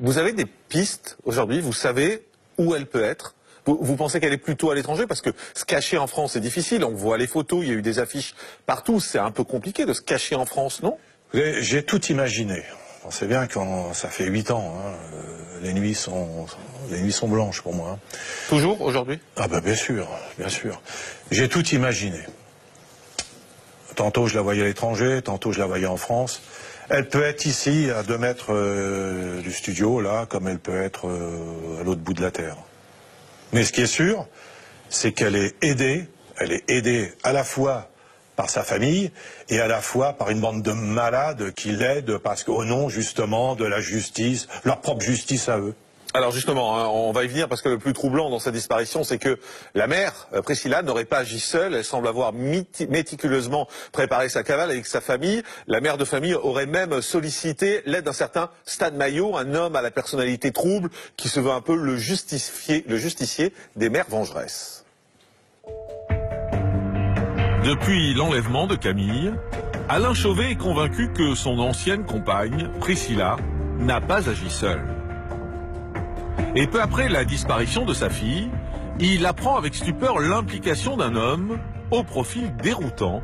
Vous avez des pistes aujourd'hui, vous savez où elle peut être? Vous pensez qu'elle est plutôt à l'étranger? Parce que se cacher en France, c'est difficile. On voit les photos, il y a eu des affiches partout. C'est un peu compliqué de se cacher en France, non? J'ai tout imaginé. On sait bien que ça fait 8 ans. Hein, les nuits sont blanches pour moi. Hein. Toujours aujourd'hui? Ah ben bien sûr, bien sûr. J'ai tout imaginé. Tantôt je la voyais à l'étranger, tantôt je la voyais en France. Elle peut être ici, à 2 mètres du studio, là, comme elle peut être à l'autre bout de la Terre. Mais ce qui est sûr, c'est qu'elle est aidée à la fois par sa famille et à la fois par une bande de malades qui l'aident parce qu'au nom, justement, de la justice, leur propre justice à eux. Alors justement, hein, on va y venir parce que le plus troublant dans sa disparition, c'est que la mère, Priscilla, n'aurait pas agi seule. Elle semble avoir méticuleusement préparé sa cavale avec sa famille. La mère de famille aurait même sollicité l'aide d'un certain Stan Mayo, un homme à la personnalité trouble qui se veut un peu le justicier des mères vengeresses. Depuis l'enlèvement de Camille, Alain Chauvet est convaincu que son ancienne compagne, Priscilla, n'a pas agi seule. Et peu après la disparition de sa fille, il apprend avec stupeur l'implication d'un homme au profil déroutant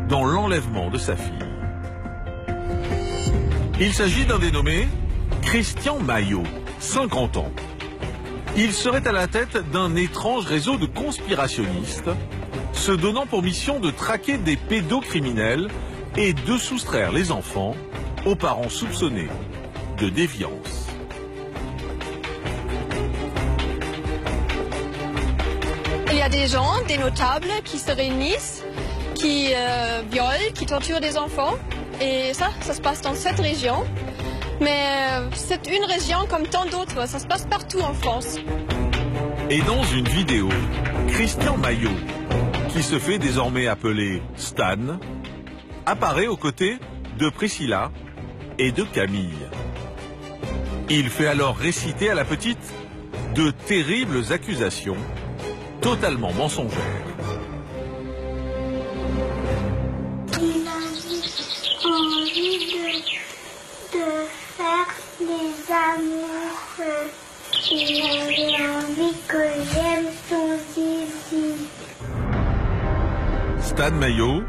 dans l'enlèvement de sa fille. Il s'agit d'un dénommé Christian Mayo, 50 ans. Il serait à la tête d'un étrange réseau de conspirationnistes se donnant pour mission de traquer des pédocriminels et de soustraire les enfants aux parents soupçonnés de déviance. Il y a des gens, des notables qui se réunissent, qui violent, qui torturent des enfants. Et ça se passe dans cette région. Mais c'est une région comme tant d'autres, ça se passe partout en France. Et dans une vidéo, Christian Mayo, qui se fait désormais appeler Stan, apparaît aux côtés de Priscilla et de Camille. Il fait alors réciter à la petite de terribles accusations totalement mensongères. Il a envie de faire des amours. Il avait envie que j'aime son zizi. Stan Mayo,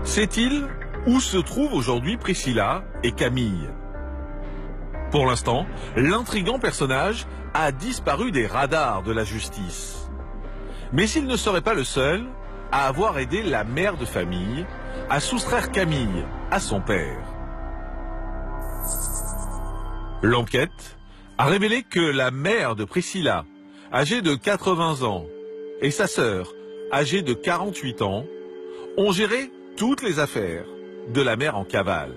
sait-il où se trouvent aujourd'hui Priscilla et Camille? Pour l'instant, l'intrigant personnage a disparu des radars de la justice. Mais s'il ne serait pas le seul à avoir aidé la mère de famille à soustraire Camille à son père. L'enquête a révélé que la mère de Priscilla, âgée de 80 ans, et sa sœur, âgée de 48 ans, ont géré toutes les affaires de la mère en cavale.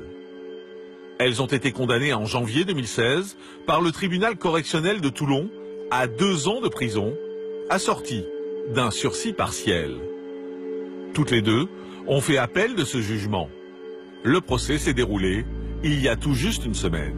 Elles ont été condamnées en janvier 2016 par le tribunal correctionnel de Toulon à 2 ans de prison, assortis d'un sursis partiel. Toutes les deux ont fait appel de ce jugement. Le procès s'est déroulé il y a tout juste une semaine.